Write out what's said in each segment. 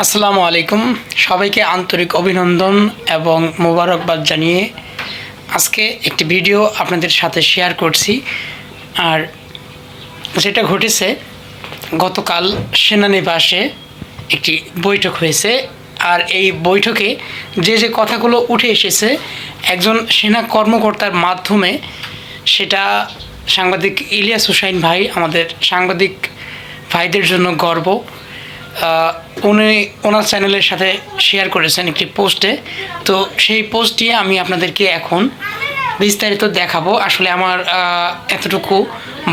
আসসালামু আলাইকুম, সবাইকে আন্তরিক অভিনন্দন এবং মোবারকবাদ জানিয়ে আজকে একটি ভিডিও আপনাদের সাথে শেয়ার করছি। আর যেটা ঘটেছে, গতকাল সেনানিবাসে একটি বৈঠক হয়েছে। আর এই বৈঠকে যে কথাগুলো উঠে এসেছে একজন সেনা কর্মকর্তার মাধ্যমে, সেটা সাংবাদিক ইলিয়াস হুসাইন ভাই, আমাদের সাংবাদিক ভাইদের জন্য গর্ব। উনি ওনার চ্যানেলের সাথে শেয়ার করেছেন একটি পোস্টে। তো সেই পোস্টটি আমি আপনাদেরকে এখন বিস্তারিত দেখাবো। আসলে আমার এতটুকু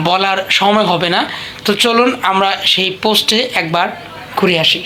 বলার সময় হবে না, তো চলুন আমরা সেই পোস্টে একবার ঘুরে আসি।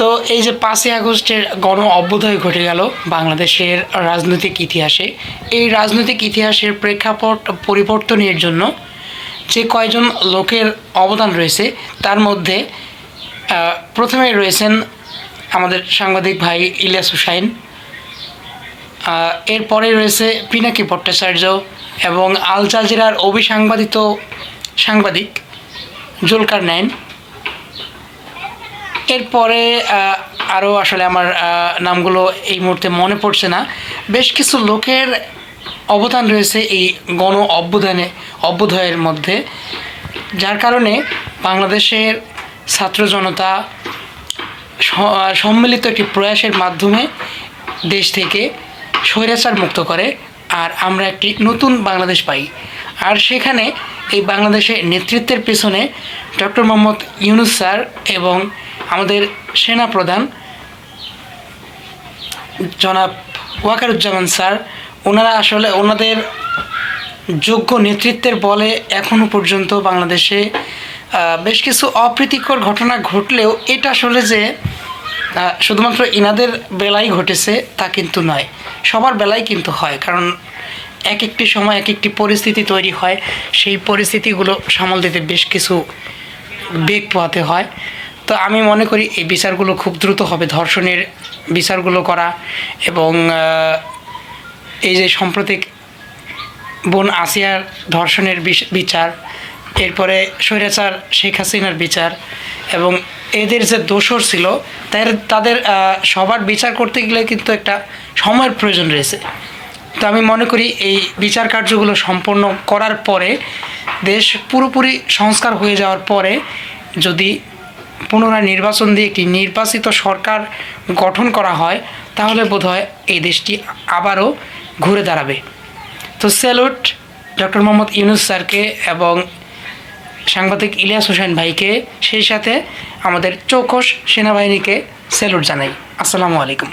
তো এই যে 5ই আগস্টের গণ অভ্যুদয় ঘটে গেল বাংলাদেশের রাজনৈতিক ইতিহাসে, এই রাজনৈতিক ইতিহাসের প্রেক্ষাপট পরিবর্তনের জন্য যে কয়জন লোকের অবদান রয়েছে, তার মধ্যে প্রথমেই রয়েছেন আমাদের সাংবাদিক ভাই ইলিয়াস হুসাইন। এরপরে রয়েছে পিনাকি ভট্টাচার্য এবং আল জাজিরার অভিসাংবাদিত সাংবাদিক জুলকারনাইন। এরপরে আরও আসলে আমার নামগুলো এই মুহূর্তে মনে পড়ছে না। বেশ কিছু লোকের অবদান রয়েছে এই গণ অভ্যুদয়ের মধ্যে, যার কারণে বাংলাদেশের ছাত্র জনতা সম্মিলিত একটি প্রয়াসের মাধ্যমে দেশ থেকে স্বৈরাচার মুক্ত করে, আর আমরা একটি নতুন বাংলাদেশ পাই। আর সেখানে এই বাংলাদেশের নেতৃত্বের পেছনে ডক্টর মোহাম্মদ ইউনূস স্যার এবং আমাদের সেনা প্রধান জনাব ওয়াকারুজ্জামান স্যার, ওনারা আসলে ওনাদের যোগ্য নেতৃত্বের বলে এখনও পর্যন্ত বাংলাদেশে বেশ কিছু অপ্রীতিকর ঘটনা ঘটলেও এটা আসলে যে শুধুমাত্র ইনাদের বেলায় ঘটেছে তা কিন্তু নয়, সবার বেলায় কিন্তু হয়। কারণ এক একটি সময় এক একটি পরিস্থিতি তৈরি হয়, সেই পরিস্থিতিগুলো সামাল দিতে বেশ কিছু বেগ পোহাতে হয়। তো আমি মনে করি এই বিচারগুলো খুব দ্রুত হবে, ধর্ষণের বিচারগুলো করা এবং এই যে সাম্প্রতিক বোন আসিয়ার ধর্ষণের বিচার, এরপরে স্বৈরাচার শেখ হাসিনার বিচার এবং এদের যে দোষর ছিল তাদের সবার বিচার করতে গেলে কিন্তু একটা সময়ের প্রয়োজন রয়েছে। তো আমি মনে করি এই বিচার কার্যগুলো সম্পন্ন করার পরে, দেশ পুরোপুরি সংস্কার হয়ে যাওয়ার পরে যদি পুনরায় নির্বাচন দিয়ে একটি নির্বাচিত সরকার গঠন করা হয়, তাহলে বোধহয় এই দেশটি আবারও ঘুরে দাঁড়াবে। তো স্যালুট ডক্টর মোহাম্মদ ইউনূস স্যারকে এবং সাংবাদিক ইলিয়াস হুসাইন ভাইকে, সেই সাথে আমাদের চৌকস সেনাবাহিনীকে স্যালুট জানাই। আসসালামু আলাইকুম।